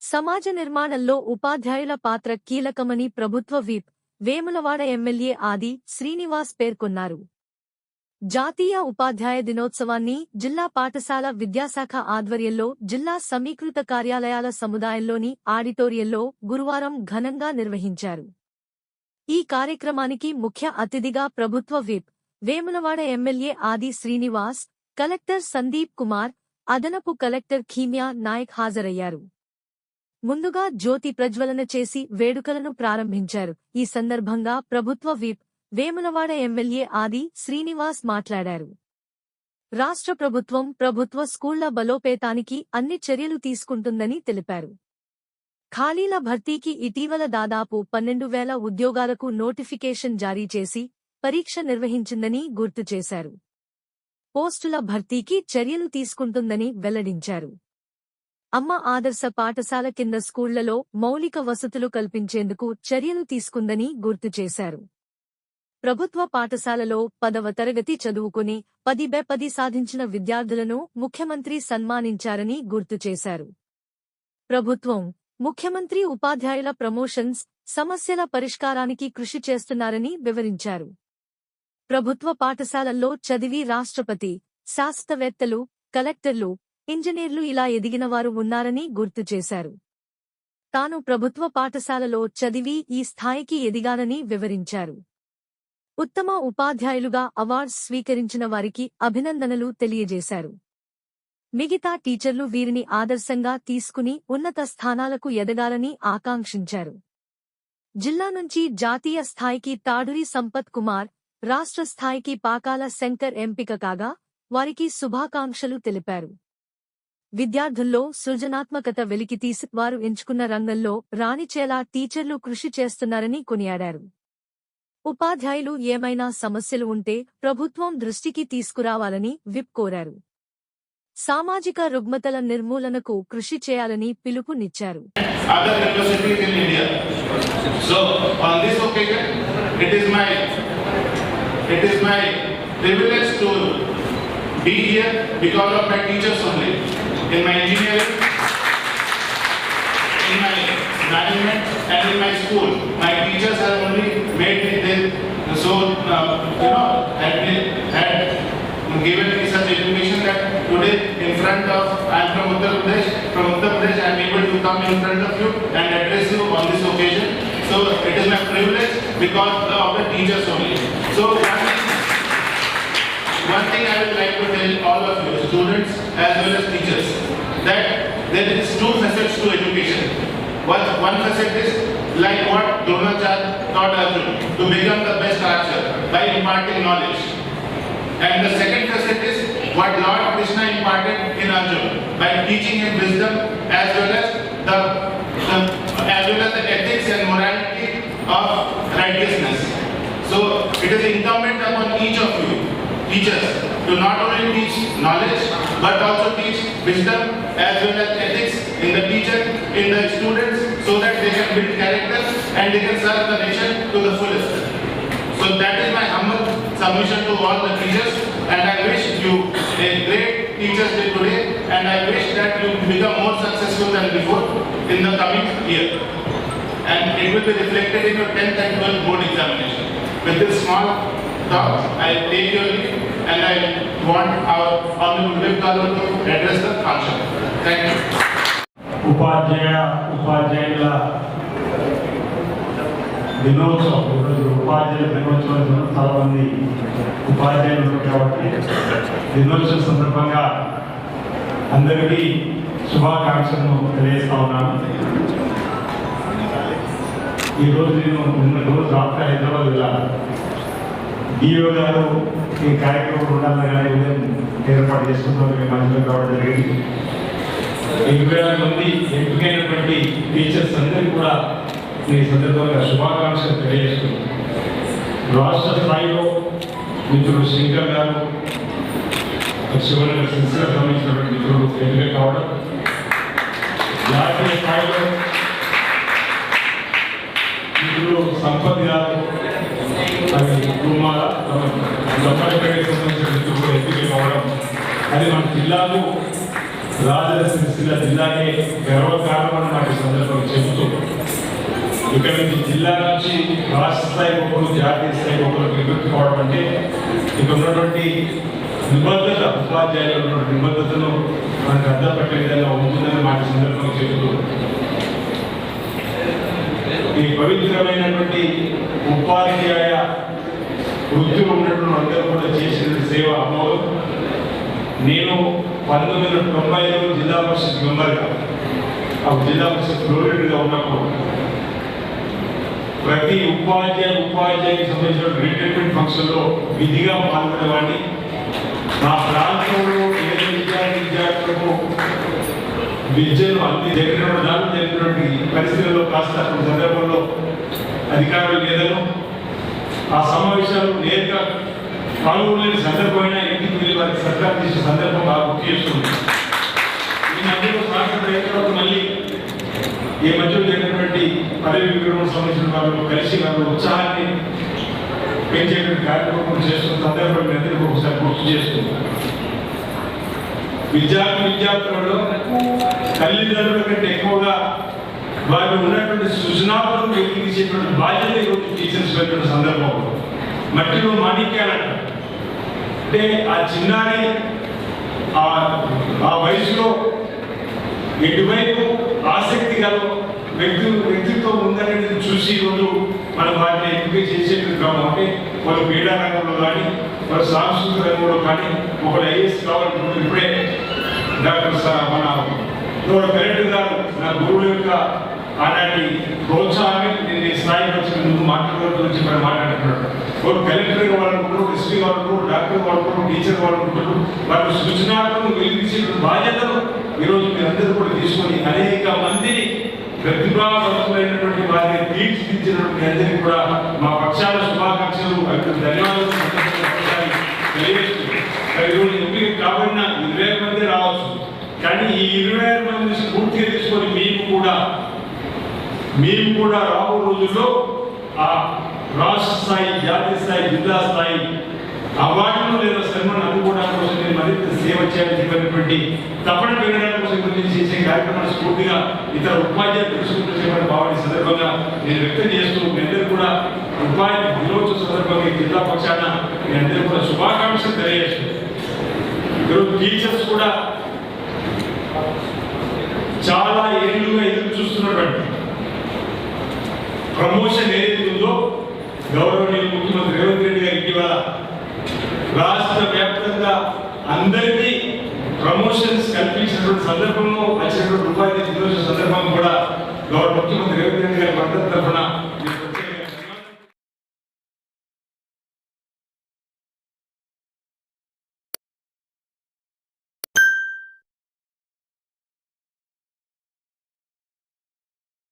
సమాజ నిర్మాణంలో ఉపాధ్యాయుల పాత్ర కీలకమని ప్రభుత్వ విప్ వేములవాడ ఎమ్మెల్యే ఆది శ్రీనివాస్ పేర్కొన్నారు. జాతీయ ఉపాధ్యాయ దినోత్సవాన్ని జిల్లా పాఠశాల విద్యాశాఖ ఆధ్వర్యంలో జిల్లా సమీకృత కార్యాలయాల సముదాయంలోని ఆడిటోరియంలో గురువారం ఘనంగా నిర్వహించారు. ఈ కార్యక్రమానికి ముఖ్య అతిథిగా ప్రభుత్వ విప్ వేములవాడ ఎమ్మెల్యే ఆది శ్రీనివాస్, కలెక్టర్ సందీప్ కుమార్, అదనపు కలెక్టర్ ఖీమ్యా నాయక్ హాజరయ్యారు. ముందుగా జ్యోతి ప్రజ్వలన చేసి వేడుకలను ప్రారంభించారు. ఈ సందర్భంగా ప్రభుత్వ విప్ వేములవాడ ఎమ్మెల్యే ఆది శ్రీనివాస్ మాట్లాడారు. రాష్ట్ర ప్రభుత్వం ప్రభుత్వ స్కూళ్ల బలోపేతానికి అన్ని చర్యలు తీసుకుంటుందని తెలిపారు. ఖాళీల భర్తీకి ఇటీవల దాదాపు 12,000 ఉద్యోగాలకు నోటిఫికేషన్ జారీ చేసి పరీక్ష నిర్వహించిందని గుర్తు చేశారు. పోస్టుల భర్తీకి చర్యలు తీసుకుంటుందని వెల్లడించారు. అమ్మ ఆదర్శ పాఠశాల కింద స్కూళ్లలో మౌలిక వసతులు కల్పించేందుకు చర్యలు తీసుకుందని గుర్తు చేశారు. ప్రభుత్వ పాఠశాలలో 10వ తరగతి చదువుకుని 10/10 సాధించిన విద్యార్థులను ముఖ్యమంత్రి సన్మానించారని గుర్తు చేశారు. ప్రభుత్వం, ముఖ్యమంత్రి ఉపాధ్యాయుల ప్రమోషన్స్, సమస్యల పరిష్కారానికి కృషి చేస్తున్నారని వివరించారు. ప్రభుత్వ పాఠశాలల్లో చదివి రాష్ట్రపతి, శాస్త్రవేత్తలు, కలెక్టర్లు, ఇంజనీర్లు ఇలా ఎదిగినవారు ఉన్నారని గుర్తు చేశారు. తాను ప్రభుత్వ పాఠశాలలో చదివి ఈ స్థాయికి ఎదిగానని వివరించారు. ఉత్తమ ఉపాధ్యాయులుగా అవార్డ్స్ స్వీకరించిన వారికి అభినందనలు తెలియజేశారు. మిగతా టీచర్లు వీరిని ఆదర్శంగా తీసుకుని ఉన్నత స్థానాలకు ఎదగాలని ఆకాంక్షించారు. జిల్లా నుంచి జాతీయ స్థాయికి తాడురి సంపత్ కుమార్, రాష్ట్ర స్థాయికి పాకాల శంకర్ ఎంపిక కాగా వారికి శుభాకాంక్షలు తెలిపారు. విద్యార్థుల్లో సృజనాత్మకత వెలికితీసి వారు ఎంచుకున్న రంగంలో రాణిచేలా టీచర్లు కృషి చేస్తున్నారని కొనియాడారు. ఉపాధ్యాయులు ఏమైనా సమస్యలు ఉంటే ప్రభుత్వం దృష్టికి తీసుకురావాలని విప్ కోరారు. సామాజిక రుగ్మతల నిర్మూలనకు కృషి చేయాలని పిలుపునిచ్చారు. be here because of my teachers only. In my engineering, in my management and in my school, my teachers have only made me this. So, had given me such education that today in front of, I am from Uttar Pradesh, I am able to come in front of you and address you on this occasion. So, it is my privilege because of the teachers only. So, one thing I would like to tell all of you, students as well as teachers, that there is two facets to education. One facet is like what Dronacharya taught Arjuna, to become the best archer by imparting knowledge. And the second facet is what Lord Krishna imparted in Arjuna by teaching him wisdom as well as the ethics and morality of righteousness. So it is incumbent upon each of you, teachers, to not only teach knowledge but also teach wisdom as well as ethics in the teacher, in the students, so that they can build character and they can serve the nation to the fullest. So that is my humble submission to all the teachers, and I wish you a great Teachers Day today, and I wish that you become more successful than before in the coming year, and it will be reflected in your 10th and 12th board examination. With this small talk, I take your leave and I want our Honorable Whip Garu to address the function. Thank you. ఉపాధ్యాయుల దినోత్సవం, ఉపాధ్యాయుల దినోత్సవం చాలా మంది ఉపాధ్యాయులు ఉన్నారు కాబట్టి దినోత్సవం సందర్భంగా అందరికీ శుభాకాంక్షలను తెలియజేస్తా ఉన్నాను. ఈరోజు నిన్న రోజు రాత్రి హైదరాబాద్ వెళ్ళాను. డిఓ గారు ఈ కార్యక్రమం ఉండాలని ఉదయం ఏర్పాటు చేసుకున్నారు, మధ్యలో కావడం జరిగింది. 20,000 మంది ఎంపికైనటువంటి టీచర్స్ అందరికీ కూడా ఈ సందర్భంగా శుభాకాంక్షలు తెలియజేస్తున్నారు. రాష్ట్ర స్థాయిలో మిత్రుడు శంకర్ గారు, శివనగర్ సిరిసిల్లకు సంబంధించినటువంటి మిత్రుడు ఎంపిక కావడం, జాతీయ స్థాయిలో మిత్రుడు సంపత్ గారు, కుమార సంబంధించిన మిత్రుడు ఎంపిక కావడం, అది మన జిల్లాకు రాజన్న జిల్లాకే గర్వకారణమని నాకు ఈ సందర్భంగా చెబుతూ ఇక్కడ నుంచి జిల్లా నుంచి రాష్ట్ర స్థాయి ఒకరు జాతీయ స్థాయి ఒకరు విభక్తి కావడం అంటే ఇక్కడ ఉన్నటువంటి నిబద్ధత, ఉపాధ్యాయులు ఉన్నటువంటి నిబద్ధతను మనకు అర్థం పట్టే విధంగా ఉంటుందని మాట సందర్భంగా చెబుతూ ఈ పవిత్రమైనటువంటి ఉపాధ్యాయ వృత్తిలో ఉన్నటువంటి అందరూ కూడా చేసిన సేవ అమోఘం. నేను 1990లో జిల్లా పరిషత్ మెంబర్గా, ఆ జిల్లా పరిషత్ ప్రెసిడెంట్గా ఉన్నప్పుడు ప్రతి ఉపాధ్యాయుకి సంబంధించిన రిటైర్మెంట్ ఫంక్షన్లో విధిగా పాల్గొనేవాడిని. నా ప్రాంతంలో ఏ విద్యార్థులకు విద్యను జరిగినటువంటి పరిస్థితుల్లో కాస్త సందర్భంలో అధికారులు లేదను ఆ సమావేశాలు నేరుగా పాల్గొనలేని సందర్భమైనా ఇంటికి వెళ్ళి వారికి సర్కారు చేసే సందర్భం బాగా గుర్తు చేస్తుంది. ఈ మధ్యలో రాష్ట్ర రైతులకు మళ్ళీ ఈ మధ్యలో జరిగినటువంటి పదవి వివరణ సంబంధించిన వాళ్ళు కలిసి వాళ్ళ ఉత్సాహాన్ని పెంచేటువంటి కార్యక్రమం చేస్తున్న సందర్భం అందరికీ ఒకసారి గుర్తు చేస్తున్నారు. విద్యార్థులలో తల్లిదండ్రుల కంటే ఎక్కువగా వారు ఉన్నటువంటి సృజనాత్మకం వెలిగించేటువంటి బాధ్యత ఈరోజు టీచర్స్ పెట్టిన సందర్భంలో మట్టిలో మాణిక్యాలంట. అంటే ఆ చిన్నారి ఆ వయసులో ఎటువైపు ఆసక్తి గల వ్యక్తిత్వం ఉందనేది చూసి రోజు మనం వాటిని ఎంపిక చేసేటువంటి క్రమం. అంటే వాళ్ళు క్రీడా రంగంలో కానీ వాళ్ళు సాంస్కృతిక రంగంలో కానీ ఒకరు ఐఏఎస్ కావాలనుకుంటే ఇప్పుడే డాక్టర్ మన కలెక్టర్ గారు నా గురువు యొక్క ఆనాటి ప్రోత్సాహాన్ని నేను స్థాయి వచ్చి ముందు మాట్లాడుతూ మనం మాట్లాడుతున్నాడు. ఒక కలెక్టర్ కావాలనుకుంటారు, ఎస్పీ కావాలనుకుంటారు, డాక్టర్ కావాలనుకుంటారు, టీచర్ కావాలనుకుంటారు. వాళ్ళ సృజనాత్మకం వెలిగించేటువంటి బాధ్యతను ఈరోజు మీరందరూ కూడా తీసుకొని అనేక మందిని ప్రతిభావంతులైనటువంటి వారిని తీర్చిదిద్దినటువంటి అందరికీ కూడా మా పక్షాల శుభాకాంక్షలు, ధన్యవాదాలు తెలియజేస్తుంది. ఈరోజు ఎంపిక కాబడిన 20 మంది రావచ్చు, కానీ ఈ 20 మంది స్ఫూర్తిగా తీసుకొని మేము కూడా రాబో రోజుల్లో ఆ రాష్ట్ర స్థాయి, జాతీయ స్థాయి, జిల్లా స్థాయి అవార్డులు లేదా సన్మానం అందుకోవడానికి కోసం నేను మరింత సేవ చేయాలని చెప్పినటువంటి తపన పెరగడానికి కోసం గురించి చేసే కార్యక్రమాన్ని స్ఫూర్తిగా ఇతర ఉపాధ్యాయులు తెలుసుకుంటున్న భావాన్ని సందర్భంగా నేను వ్యక్తం చేస్తూ మీ అందరూ కూడా ఉపాధ్యాయ దినోత్సవ సందర్భంగా జిల్లా పక్షాన మీ అందరూ కూడా శుభాకాంక్షలు తెలియజేస్తుంది. ఈరోజు టీచర్స్ కూడా చాలా ఏళ్ళుగా ఎదురు చూస్తున్నటువంటి ప్రమోషన్ ఏదైతే ఉందో గౌరవనీయ ముఖ్యమంత్రి రేవంత్ రెడ్డి గారు ఇటీవల రాష్ట్ర వ్యాప్తంగా అందరికీ ప్రమోషన్స్ కల్పించినటువంటి సందర్భంలో వచ్చినటువంటి ఉపాధ్యాయ దినోత్సవ సందర్భం కూడా గౌరవ ముఖ్యమంత్రి రేవంత్ రెడ్డి గారి మద్దతు తరఫున